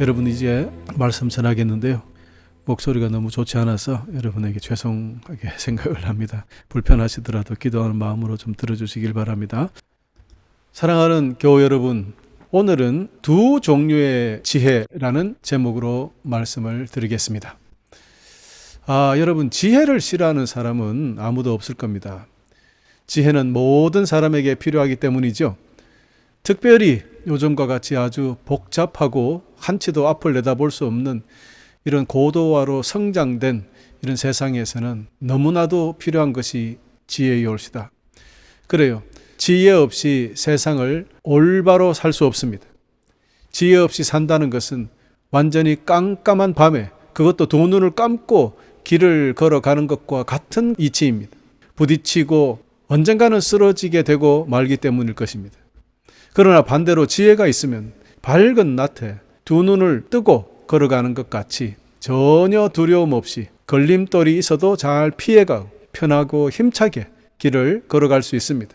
여러분 이제 말씀 전하겠는데요. 목소리가 너무 좋지 않아서 여러분에게 죄송하게 생각을 합니다. 불편하시더라도 기도하는 마음으로 좀 들어주시길 바랍니다. 사랑하는 교우 여러분, 오늘은 두 종류의 지혜라는 제목으로 말씀을 드리겠습니다. 여러분, 지혜를 싫어하는 사람은 아무도 없을 겁니다. 지혜는 모든 사람에게 필요하기 때문이죠. 특별히 요즘과 같이 아주 복잡하고 한치도 앞을 내다볼 수 없는 이런 고도화로 성장된 이런 세상에서는 너무나도 필요한 것이 지혜이올시다. 그래요. 지혜 없이 세상을 올바로 살 수 없습니다. 지혜 없이 산다는 것은 완전히 깜깜한 밤에, 그것도 두 눈을 감고 길을 걸어가는 것과 같은 이치입니다. 부딪히고 언젠가는 쓰러지게 되고 말기 때문일 것입니다. 그러나 반대로 지혜가 있으면 밝은 낮에 두 눈을 뜨고 걸어가는 것 같이 전혀 두려움 없이 걸림돌이 있어도 잘 피해가고 편하고 힘차게 길을 걸어갈 수 있습니다.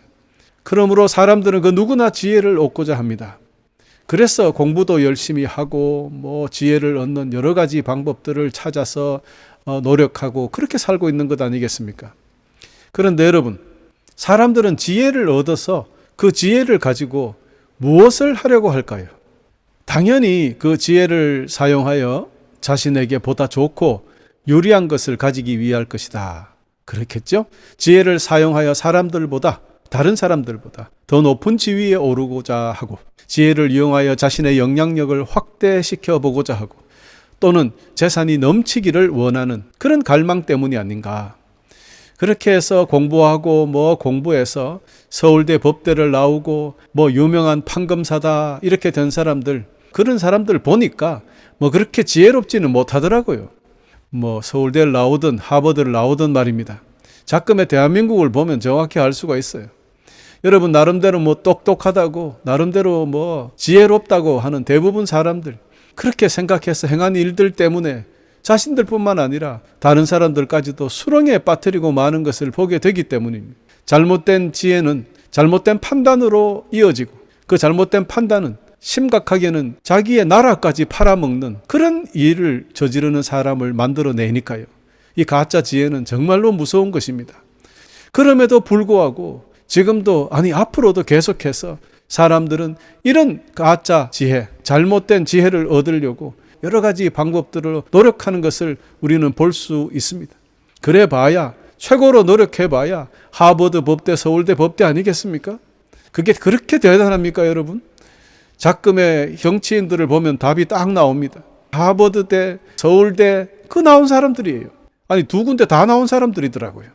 그러므로 사람들은 그 누구나 지혜를 얻고자 합니다. 그래서 공부도 열심히 하고 지혜를 얻는 여러 가지 방법들을 찾아서 노력하고 그렇게 살고 있는 것 아니겠습니까? 그런데 여러분, 사람들은 지혜를 얻어서 그 지혜를 가지고 무엇을 하려고 할까요? 당연히 그 지혜를 사용하여 자신에게 보다 좋고 유리한 것을 가지기 위할 것이다. 그렇겠죠? 지혜를 사용하여 다른 사람들보다 더 높은 지위에 오르고자 하고, 지혜를 이용하여 자신의 영향력을 확대시켜 보고자 하고, 또는 재산이 넘치기를 원하는 그런 갈망 때문이 아닌가. 그렇게 해서 공부하고 공부해서 서울대 법대를 나오고 유명한 판검사다 이렇게 된 사람들, 그런 사람들 보니까 그렇게 지혜롭지는 못하더라고요. 서울대를 나오든 하버드를 나오든 말입니다. 작금의 대한민국을 보면 정확히 알 수가 있어요. 여러분, 나름대로 똑똑하다고, 나름대로 지혜롭다고 하는 대부분 사람들, 그렇게 생각해서 행한 일들 때문에 자신들뿐만 아니라 다른 사람들까지도 수렁에 빠뜨리고 마는 것을 보게 되기 때문입니다. 잘못된 지혜는 잘못된 판단으로 이어지고, 그 잘못된 판단은 심각하게는 자기의 나라까지 팔아먹는 그런 일을 저지르는 사람을 만들어내니까요. 이 가짜 지혜는 정말로 무서운 것입니다. 그럼에도 불구하고 지금도, 앞으로도 계속해서 사람들은 이런 가짜 지혜, 잘못된 지혜를 얻으려고 여러 가지 방법들을 노력하는 것을 우리는 볼 수 있습니다. 그래봐야, 최고로 노력해봐야 하버드 법대, 서울대 법대 아니겠습니까? 그게 그렇게 대단합니까, 여러분? 작금의 정치인들을 보면 답이 딱 나옵니다. 하버드대, 서울대, 그 나온 사람들이에요. 두 군데 다 나온 사람들이더라고요.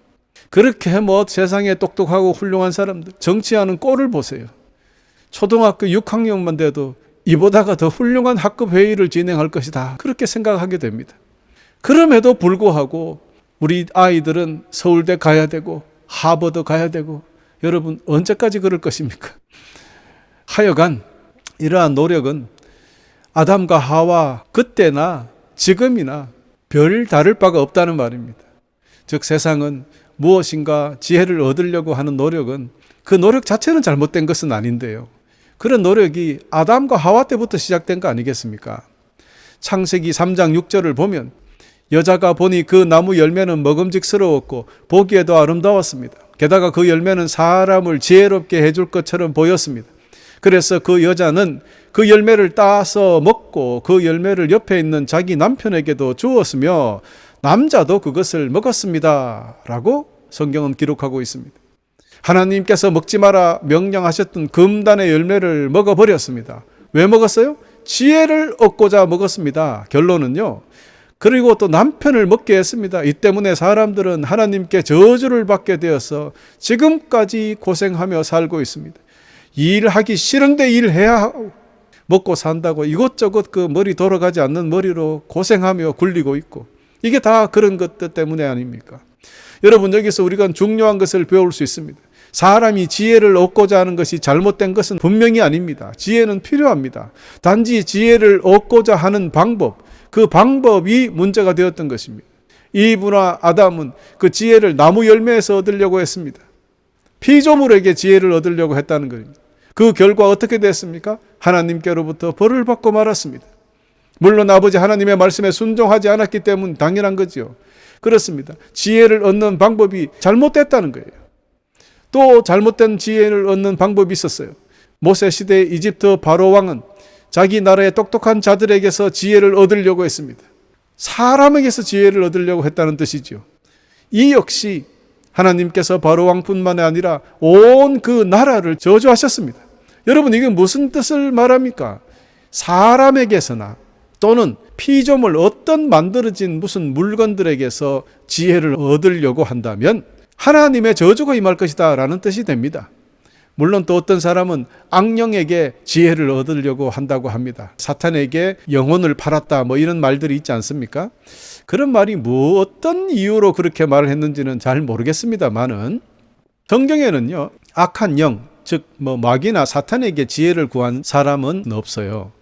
그렇게 세상에 똑똑하고 훌륭한 사람들, 정치하는 꼴을 보세요. 초등학교 6학년만 돼도 이보다가 더 훌륭한 학급 회의를 진행할 것이다, 그렇게 생각하게 됩니다. 그럼에도 불구하고 우리 아이들은 서울대 가야 되고 하버드 가야 되고, 여러분 언제까지 그럴 것입니까? 하여간 이러한 노력은 아담과 하와 그때나 지금이나 별 다를 바가 없다는 말입니다. 즉, 세상은 무엇인가 지혜를 얻으려고 하는 노력은, 그 노력 자체는 잘못된 것은 아닌데요, 그런 노력이 아담과 하와 때부터 시작된 거 아니겠습니까? 창세기 3장 6절을 보면 여자가 보니 그 나무 열매는 먹음직스러웠고 보기에도 아름다웠습니다. 게다가 그 열매는 사람을 지혜롭게 해줄 것처럼 보였습니다. 그래서 그 여자는 그 열매를 따서 먹고 그 열매를 옆에 있는 자기 남편에게도 주었으며 남자도 그것을 먹었습니다, 라고 성경은 기록하고 있습니다. 하나님께서 먹지 마라 명령하셨던 금단의 열매를 먹어버렸습니다. 왜 먹었어요? 지혜를 얻고자 먹었습니다. 결론은요. 그리고 또 남편을 먹게 했습니다. 이 때문에 사람들은 하나님께 저주를 받게 되어서 지금까지 고생하며 살고 있습니다. 일하기 싫은데 일해야 하고, 먹고 산다고 이것저것 그 머리 돌아가지 않는 머리로 고생하며 굴리고 있고, 이게 다 그런 것들 때문에 아닙니까? 여러분, 여기서 우리가 중요한 것을 배울 수 있습니다. 사람이 지혜를 얻고자 하는 것이 잘못된 것은 분명히 아닙니다. 지혜는 필요합니다. 단지 지혜를 얻고자 하는 방법, 그 방법이 문제가 되었던 것입니다. 이브나 아담은 그 지혜를 나무 열매에서 얻으려고 했습니다. 피조물에게 지혜를 얻으려고 했다는 겁니다. 그 결과 어떻게 됐습니까? 하나님께로부터 벌을 받고 말았습니다. 물론 아버지 하나님의 말씀에 순종하지 않았기 때문 당연한 거죠. 그렇습니다. 지혜를 얻는 방법이 잘못됐다는 거예요. 또 잘못된 지혜를 얻는 방법이 있었어요. 모세 시대 이집트 바로 왕은 자기 나라의 똑똑한 자들에게서 지혜를 얻으려고 했습니다. 사람에게서 지혜를 얻으려고 했다는 뜻이죠. 이 역시 하나님께서 바로 왕뿐만 아니라 온 그 나라를 저주하셨습니다. 여러분, 이게 무슨 뜻을 말합니까? 사람에게서나 또는 피조물 어떤 만들어진 무슨 물건들에게서 지혜를 얻으려고 한다면 하나님의 저주가 임할 것이다 라는 뜻이 됩니다. 물론 또 어떤 사람은 악령에게 지혜를 얻으려고 한다고 합니다. 사탄에게 영혼을 팔았다 뭐 이런 말들이 있지 않습니까? 그런 말이 뭐 어떤 이유로 그렇게 말을 했는지는 잘 모르겠습니다만은 성경에는요, 악한 영, 즉 마귀나 사탄에게 지혜를 구한 사람은 없어요.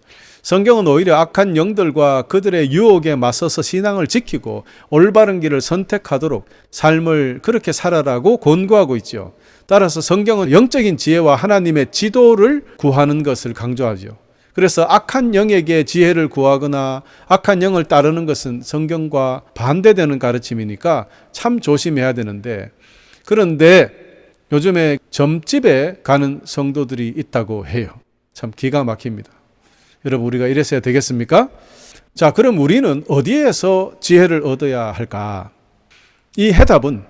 성경은 오히려 악한 영들과 그들의 유혹에 맞서서 신앙을 지키고 올바른 길을 선택하도록 삶을 그렇게 살아라고 권고하고 있죠. 따라서 성경은 영적인 지혜와 하나님의 지도를 구하는 것을 강조하죠. 그래서 악한 영에게 지혜를 구하거나 악한 영을 따르는 것은 성경과 반대되는 가르침이니까 참 조심해야 되는데, 그런데 요즘에 점집에 가는 성도들이 있다고 해요. 참 기가 막힙니다. 여러분, 우리가 이랬어야 되겠습니까? 자, 그럼 우리는 어디에서 지혜를 얻어야 할까? 이 해답은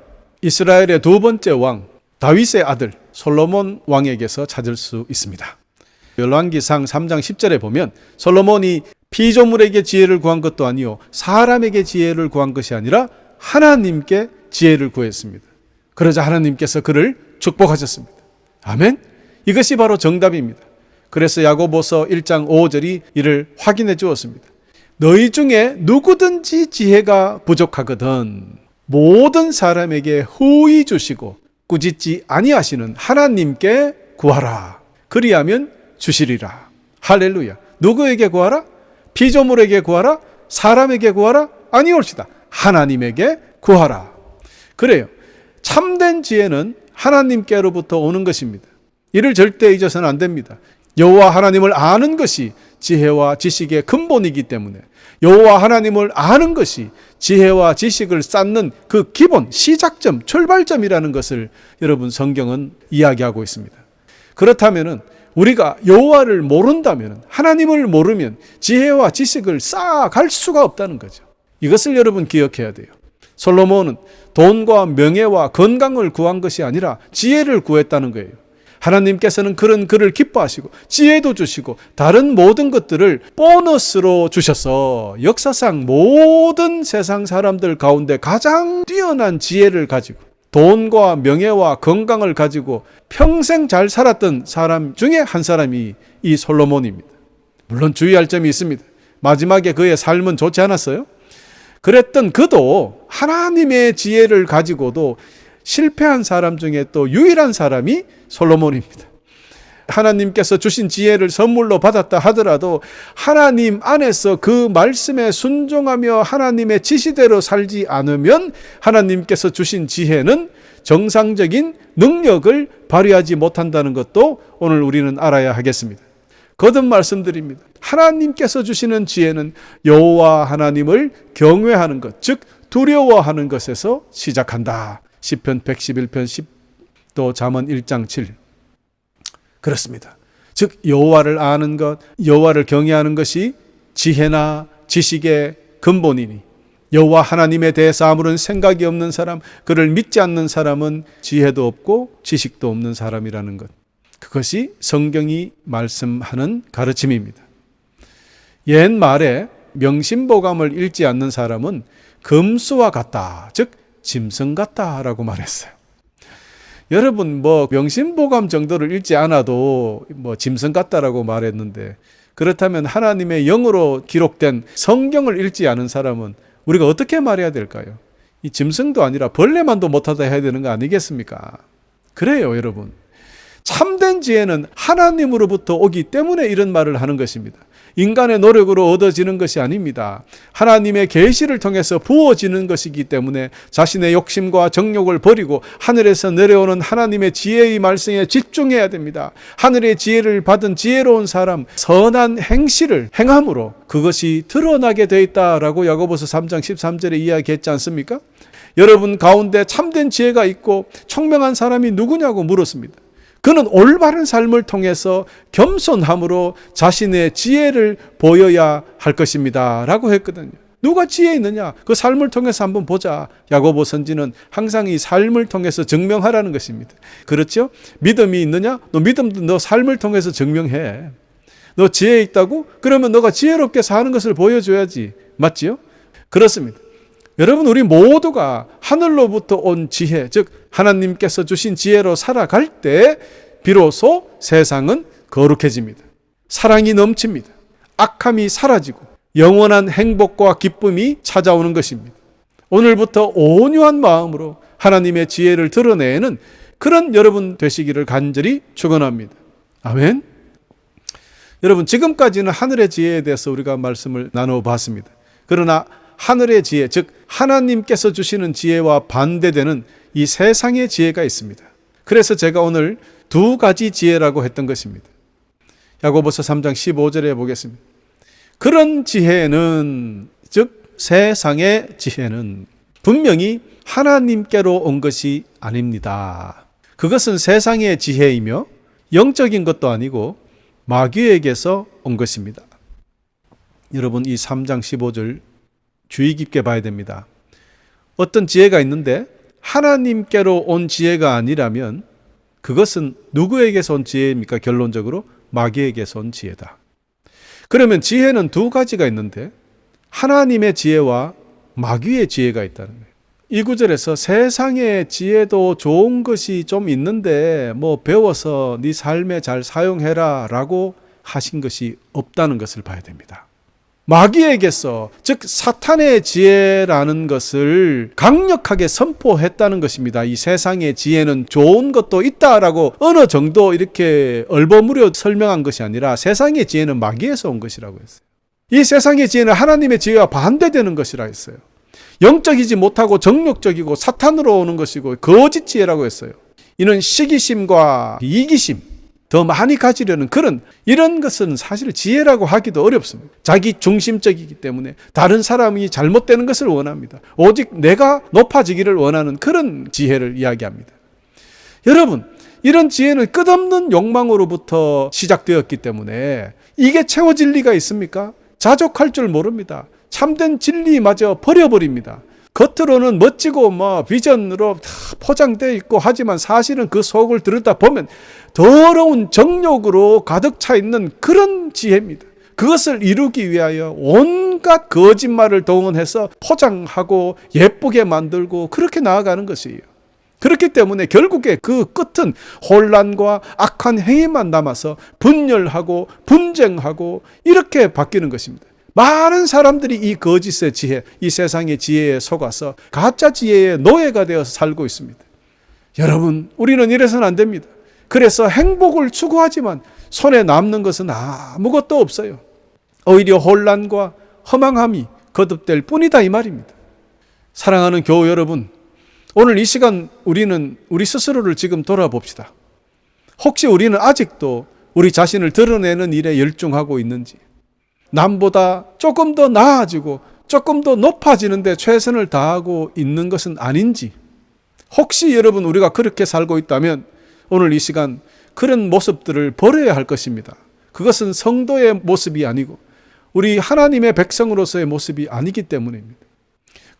이스라엘의 두 번째 왕 다윗의 아들 솔로몬 왕에게서 찾을 수 있습니다. 열왕기상 3장 10절에 보면 솔로몬이 피조물에게 지혜를 구한 것도 아니요 사람에게 지혜를 구한 것이 아니라 하나님께 지혜를 구했습니다. 그러자 하나님께서 그를 축복하셨습니다. 아멘. 이것이 바로 정답입니다. 그래서 야고보서 1장 5절이 이를 확인해 주었습니다. 너희 중에 누구든지 지혜가 부족하거든 모든 사람에게 후히 주시고 꾸짖지 아니하시는 하나님께 구하라. 그리하면 주시리라. 할렐루야. 누구에게 구하라? 피조물에게 구하라? 사람에게 구하라? 아니올시다. 하나님에게 구하라. 그래요. 참된 지혜는 하나님께로부터 오는 것입니다. 이를 절대 잊어서는 안 됩니다. 여호와 하나님을 아는 것이 지혜와 지식의 근본이기 때문에 여호와 하나님을 아는 것이 지혜와 지식을 쌓는 그 기본, 시작점, 출발점이라는 것을 여러분 성경은 이야기하고 있습니다. 그렇다면 우리가 여호와를 모른다면, 하나님을 모르면 지혜와 지식을 쌓아갈 수가 없다는 거죠. 이것을 여러분 기억해야 돼요. 솔로몬은 돈과 명예와 건강을 구한 것이 아니라 지혜를 구했다는 거예요. 하나님께서는 그런 그를 기뻐하시고 지혜도 주시고 다른 모든 것들을 보너스로 주셔서 역사상 모든 세상 사람들 가운데 가장 뛰어난 지혜를 가지고 돈과 명예와 건강을 가지고 평생 잘 살았던 사람 중에 한 사람이 이 솔로몬입니다. 물론 주의할 점이 있습니다. 마지막에 그의 삶은 좋지 않았어요. 그랬던 그도 하나님의 지혜를 가지고도 실패한 사람 중에 또 유일한 사람이 솔로몬입니다. 하나님께서 주신 지혜를 선물로 받았다 하더라도 하나님 안에서 그 말씀에 순종하며 하나님의 지시대로 살지 않으면 하나님께서 주신 지혜는 정상적인 능력을 발휘하지 못한다는 것도 오늘 우리는 알아야 하겠습니다. 거듭 말씀드립니다. 하나님께서 주시는 지혜는 여호와 하나님을 경외하는 것, 즉 두려워하는 것에서 시작한다. 시편 111편 10, 또 잠언 1장 7. 그렇습니다. 즉 여호와를 아는 것, 여호와를 경외하는 것이 지혜나 지식의 근본이니 여호와 하나님에 대해서 아무런 생각이 없는 사람, 그를 믿지 않는 사람은 지혜도 없고 지식도 없는 사람이라는 것. 그것이 성경이 말씀하는 가르침입니다. 옛말에 명심보감을 읽지 않는 사람은 금수와 같다, 즉 짐승 같다라고 말했어요. 여러분 명심보감 정도를 읽지 않아도 짐승 같다라고 말했는데, 그렇다면 하나님의 영으로 기록된 성경을 읽지 않은 사람은 우리가 어떻게 말해야 될까요? 이 짐승도 아니라 벌레만도 못하다 해야 되는 거 아니겠습니까? 그래요, 여러분. 참된 지혜는 하나님으로부터 오기 때문에 이런 말을 하는 것입니다. 인간의 노력으로 얻어지는 것이 아닙니다. 하나님의 계시를 통해서 부어지는 것이기 때문에 자신의 욕심과 정욕을 버리고 하늘에서 내려오는 하나님의 지혜의 말씀에 집중해야 됩니다. 하늘의 지혜를 받은 지혜로운 사람, 선한 행실을 행함으로 그것이 드러나게 되어 있다라고 야고보서 3장 13절에 이야기했지 않습니까? 여러분 가운데 참된 지혜가 있고 총명한 사람이 누구냐고 물었습니다. 그는 올바른 삶을 통해서 겸손함으로 자신의 지혜를 보여야 할 것입니다 라고 했거든요. 누가 지혜 있느냐? 그 삶을 통해서 한번 보자. 야고보 선지는 항상 이 삶을 통해서 증명하라는 것입니다. 그렇죠? 믿음이 있느냐? 너 믿음도 너 삶을 통해서 증명해. 너 지혜 있다고? 그러면 너가 지혜롭게 사는 것을 보여줘야지. 맞지요? 그렇습니다. 여러분, 우리 모두가 하늘로부터 온 지혜, 즉 하나님께서 주신 지혜로 살아갈 때 비로소 세상은 거룩해집니다. 사랑이 넘칩니다. 악함이 사라지고 영원한 행복과 기쁨이 찾아오는 것입니다. 오늘부터 온유한 마음으로 하나님의 지혜를 드러내는 그런 여러분 되시기를 간절히 축원합니다. 아멘. 여러분, 지금까지는 하늘의 지혜에 대해서 우리가 말씀을 나눠봤습니다. 그러나 하늘의 지혜, 즉 하나님께서 주시는 지혜와 반대되는 이 세상의 지혜가 있습니다. 그래서 제가 오늘 두 가지 지혜라고 했던 것입니다. 야고보서 3장 15절에 보겠습니다. 그런 지혜는, 즉 세상의 지혜는 분명히 하나님께로 온 것이 아닙니다. 그것은 세상의 지혜이며 영적인 것도 아니고 마귀에게서 온 것입니다. 여러분, 이 3장 15절 주의 깊게 봐야 됩니다. 어떤 지혜가 있는데 하나님께로 온 지혜가 아니라면 그것은 누구에게서 온 지혜입니까? 결론적으로 마귀에게서 온 지혜다. 그러면 지혜는 두 가지가 있는데 하나님의 지혜와 마귀의 지혜가 있다는 거예요. 이 구절에서 세상의 지혜도 좋은 것이 좀 있는데 뭐 배워서 네 삶에 잘 사용해라 라고 하신 것이 없다는 것을 봐야 됩니다. 마귀에게서, 즉 사탄의 지혜라는 것을 강력하게 선포했다는 것입니다. 이 세상의 지혜는 좋은 것도 있다라고 어느 정도 이렇게 얼버무려 설명한 것이 아니라 세상의 지혜는 마귀에서 온 것이라고 했어요. 이 세상의 지혜는 하나님의 지혜와 반대되는 것이라 했어요. 영적이지 못하고 정욕적이고 사탄으로 오는 것이고 거짓 지혜라고 했어요. 이는 시기심과 이기심, 더 많이 가지려는 이런 것은 사실 지혜라고 하기도 어렵습니다. 자기 중심적이기 때문에 다른 사람이 잘못되는 것을 원합니다. 오직 내가 높아지기를 원하는 그런 지혜를 이야기합니다. 여러분, 이런 지혜는 끝없는 욕망으로부터 시작되었기 때문에 이게 채워질 리가 있습니까? 자족할 줄 모릅니다. 참된 진리마저 버려버립니다. 겉으로는 멋지고 비전으로 다 포장되어 있고 하지만 사실은 그 속을 들여다보면 더러운 정욕으로 가득 차 있는 그런 지혜입니다. 그것을 이루기 위하여 온갖 거짓말을 동원해서 포장하고 예쁘게 만들고 그렇게 나아가는 것이에요. 그렇기 때문에 결국에 그 끝은 혼란과 악한 행위만 남아서 분열하고 분쟁하고 이렇게 바뀌는 것입니다. 많은 사람들이 이 거짓의 지혜, 이 세상의 지혜에 속아서 가짜 지혜의 노예가 되어서 살고 있습니다. 여러분, 우리는 이래서는 안 됩니다. 그래서 행복을 추구하지만 손에 남는 것은 아무것도 없어요. 오히려 혼란과 허망함이 거듭될 뿐이다 이 말입니다. 사랑하는 교우 여러분, 오늘 이 시간 우리는 우리 스스로를 지금 돌아봅시다. 혹시 우리는 아직도 우리 자신을 드러내는 일에 열중하고 있는지, 남보다 조금 더 나아지고 조금 더 높아지는데 최선을 다하고 있는 것은 아닌지, 혹시 여러분 우리가 그렇게 살고 있다면 오늘 이 시간 그런 모습들을 버려야 할 것입니다. 그것은 성도의 모습이 아니고 우리 하나님의 백성으로서의 모습이 아니기 때문입니다.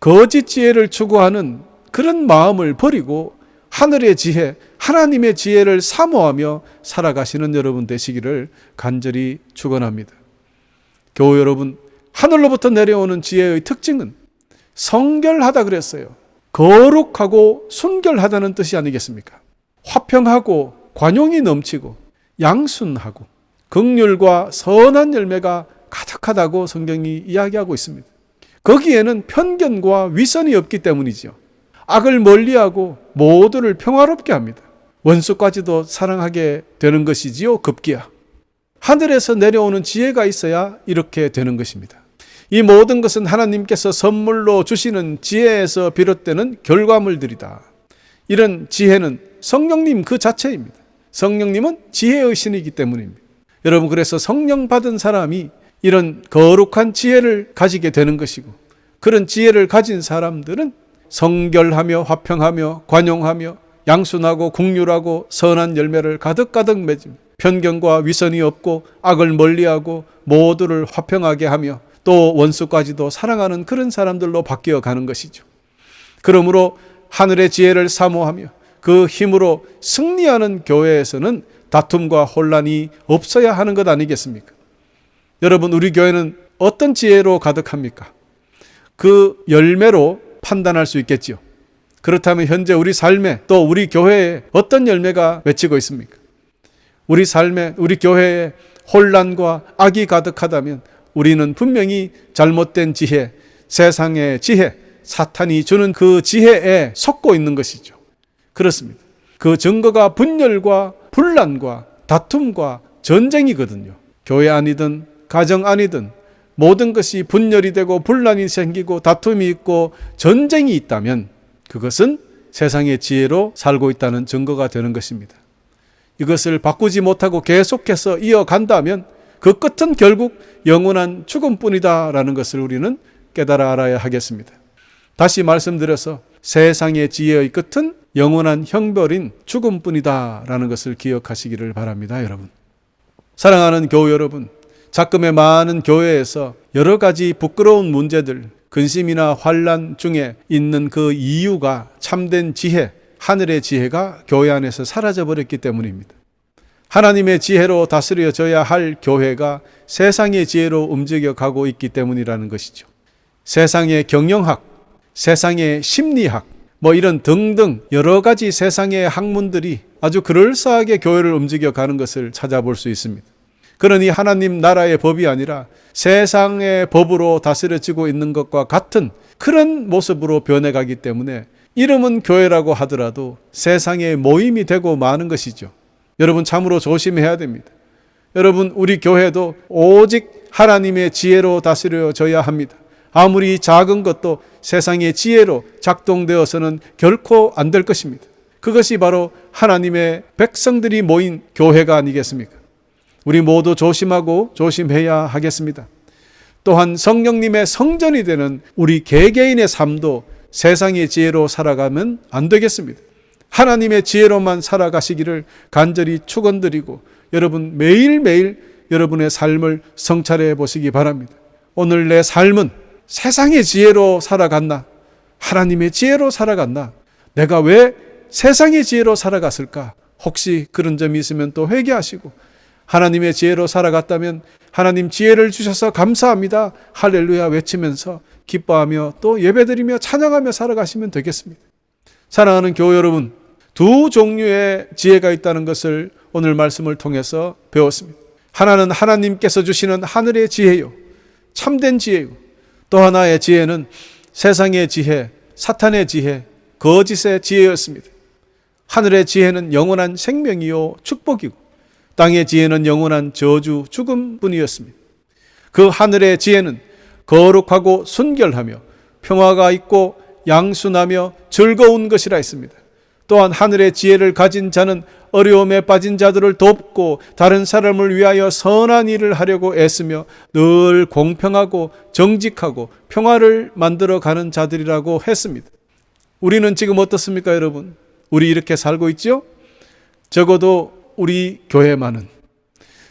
거짓 지혜를 추구하는 그런 마음을 버리고 하늘의 지혜, 하나님의 지혜를 사모하며 살아가시는 여러분 되시기를 간절히 축원합니다. 교우 여러분, 하늘로부터 내려오는 지혜의 특징은 성결하다 그랬어요. 거룩하고 순결하다는 뜻이 아니겠습니까? 화평하고 관용이 넘치고 양순하고 긍휼과 선한 열매가 가득하다고 성경이 이야기하고 있습니다. 거기에는 편견과 위선이 없기 때문이죠. 악을 멀리하고 모두를 평화롭게 합니다. 원수까지도 사랑하게 되는 것이지요, 급기야. 하늘에서 내려오는 지혜가 있어야 이렇게 되는 것입니다. 이 모든 것은 하나님께서 선물로 주시는 지혜에서 비롯되는 결과물들이다. 이런 지혜는 성령님 그 자체입니다. 성령님은 지혜의 신이기 때문입니다. 여러분, 그래서 성령 받은 사람이 이런 거룩한 지혜를 가지게 되는 것이고, 그런 지혜를 가진 사람들은 성결하며 화평하며 관용하며 양순하고 긍휼하고 선한 열매를 가득가득 맺으며 편견과 위선이 없고 악을 멀리하고 모두를 화평하게 하며 또 원수까지도 사랑하는 그런 사람들로 바뀌어 가는 것이죠. 그러므로 하늘의 지혜를 사모하며 그 힘으로 승리하는 교회에서는 다툼과 혼란이 없어야 하는 것 아니겠습니까? 여러분, 우리 교회는 어떤 지혜로 가득합니까? 그 열매로 판단할 수 있겠지요. 그렇다면 현재 우리 삶에 또 우리 교회에 어떤 열매가 맺히고 있습니까? 우리 삶에, 우리 교회에 혼란과 악이 가득하다면 우리는 분명히 잘못된 지혜, 세상의 지혜, 사탄이 주는 그 지혜에 속고 있는 것이죠. 그렇습니다. 그 증거가 분열과 분란과 다툼과 전쟁이거든요. 교회 안이든 가정 안이든 모든 것이 분열이 되고 분란이 생기고 다툼이 있고 전쟁이 있다면 그것은 세상의 지혜로 살고 있다는 증거가 되는 것입니다. 이것을 바꾸지 못하고 계속해서 이어간다면 그 끝은 결국 영원한 죽음뿐이다라는 것을 우리는 깨달아 알아야 하겠습니다. 다시 말씀드려서 세상의 지혜의 끝은 영원한 형벌인 죽음뿐이다라는 것을 기억하시기를 바랍니다, 여러분. 사랑하는 교우 여러분, 작금의 많은 교회에서 여러 가지 부끄러운 문제들, 근심이나 환난 중에 있는 그 이유가 참된 지혜, 하늘의 지혜가 교회 안에서 사라져버렸기 때문입니다. 하나님의 지혜로 다스려져야 할 교회가 세상의 지혜로 움직여가고 있기 때문이라는 것이죠. 세상의 경영학, 세상의 심리학, 이런 등등 여러 가지 세상의 학문들이 아주 그럴싸하게 교회를 움직여가는 것을 찾아볼 수 있습니다. 그러니 하나님 나라의 법이 아니라 세상의 법으로 다스려지고 있는 것과 같은 그런 모습으로 변해가기 때문에 이름은 교회라고 하더라도 세상의 모임이 되고 마는 것이죠. 여러분, 참으로 조심해야 됩니다. 여러분, 우리 교회도 오직 하나님의 지혜로 다스려져야 합니다. 아무리 작은 것도 세상의 지혜로 작동되어서는 결코 안 될 것입니다. 그것이 바로 하나님의 백성들이 모인 교회가 아니겠습니까? 우리 모두 조심하고 조심해야 하겠습니다. 또한 성령님의 성전이 되는 우리 개개인의 삶도 세상의 지혜로 살아가면 안 되겠습니다. 하나님의 지혜로만 살아가시기를 간절히 축원드리고 여러분 매일매일 여러분의 삶을 성찰해 보시기 바랍니다. 오늘 내 삶은 세상의 지혜로 살아갔나? 하나님의 지혜로 살아갔나? 내가 왜 세상의 지혜로 살아갔을까? 혹시 그런 점이 있으면 또 회개하시고 하나님의 지혜로 살아갔다면 하나님 지혜를 주셔서 감사합니다. 할렐루야 외치면서 기뻐하며 또 예배드리며 찬양하며 살아가시면 되겠습니다. 사랑하는 교회 여러분, 두 종류의 지혜가 있다는 것을 오늘 말씀을 통해서 배웠습니다. 하나는 하나님께서 주시는 하늘의 지혜요, 참된 지혜요. 또 하나의 지혜는 세상의 지혜, 사탄의 지혜, 거짓의 지혜였습니다. 하늘의 지혜는 영원한 생명이요 축복이고 땅의 지혜는 영원한 저주, 죽음뿐이었습니다. 그 하늘의 지혜는 거룩하고 순결하며 평화가 있고 양순하며 즐거운 것이라 했습니다. 또한 하늘의 지혜를 가진 자는 어려움에 빠진 자들을 돕고 다른 사람을 위하여 선한 일을 하려고 애쓰며 늘 공평하고 정직하고 평화를 만들어가는 자들이라고 했습니다. 우리는 지금 어떻습니까, 여러분? 우리 이렇게 살고 있죠? 적어도 우리 교회만은,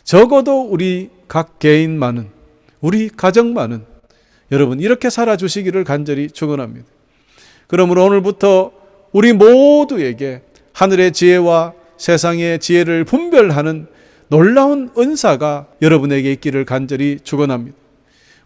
적어도 우리 각 개인만은, 우리 가정만은 여러분 이렇게 살아주시기를 간절히 축원합니다. 그러므로 오늘부터 우리 모두에게 하늘의 지혜와 세상의 지혜를 분별하는 놀라운 은사가 여러분에게 있기를 간절히 축원합니다.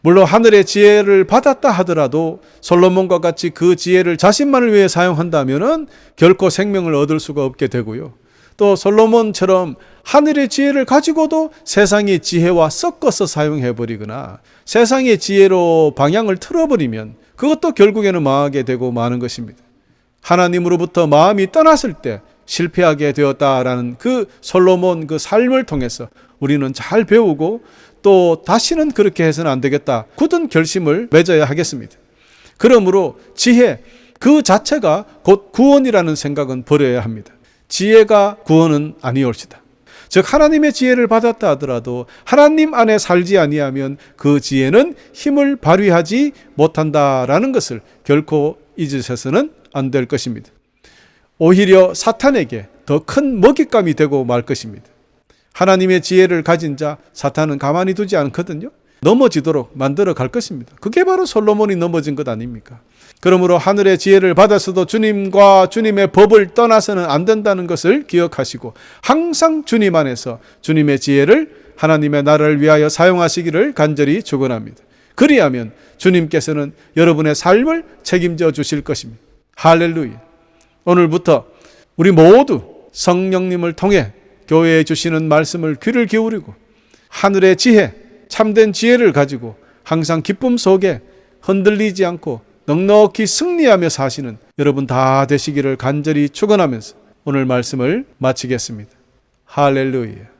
물론 하늘의 지혜를 받았다 하더라도 솔로몬과 같이 그 지혜를 자신만을 위해 사용한다면 결코 생명을 얻을 수가 없게 되고요. 또 솔로몬처럼 하늘의 지혜를 가지고도 세상의 지혜와 섞어서 사용해버리거나 세상의 지혜로 방향을 틀어버리면 그것도 결국에는 망하게 되고 마는 것입니다. 하나님으로부터 마음이 떠났을 때 실패하게 되었다라는 그 솔로몬 그 삶을 통해서 우리는 잘 배우고 또 다시는 그렇게 해서는 안 되겠다. 굳은 결심을 맺어야 하겠습니다. 그러므로 지혜 그 자체가 곧 구원이라는 생각은 버려야 합니다. 지혜가 구원은 아니올시다. 즉 하나님의 지혜를 받았다 하더라도 하나님 안에 살지 아니하면 그 지혜는 힘을 발휘하지 못한다라는 것을 결코 잊으셔서는 안 될 것입니다. 오히려 사탄에게 더 큰 먹잇감이 되고 말 것입니다. 하나님의 지혜를 가진 자 사탄은 가만히 두지 않거든요. 넘어지도록 만들어 갈 것입니다. 그게 바로 솔로몬이 넘어진 것 아닙니까? 그러므로 하늘의 지혜를 받았어도 주님과 주님의 법을 떠나서는 안 된다는 것을 기억하시고 항상 주님 안에서 주님의 지혜를 하나님의 나라를 위하여 사용하시기를 간절히 축원합니다. 그리하면 주님께서는 여러분의 삶을 책임져 주실 것입니다. 할렐루야. 오늘부터 우리 모두 성령님을 통해 교회에 주시는 말씀을 귀를 기울이고 하늘의 지혜, 참된 지혜를 가지고 항상 기쁨 속에 흔들리지 않고 넉넉히 승리하며 사시는 여러분 다 되시기를 간절히 축원하면서 오늘 말씀을 마치겠습니다. 할렐루야.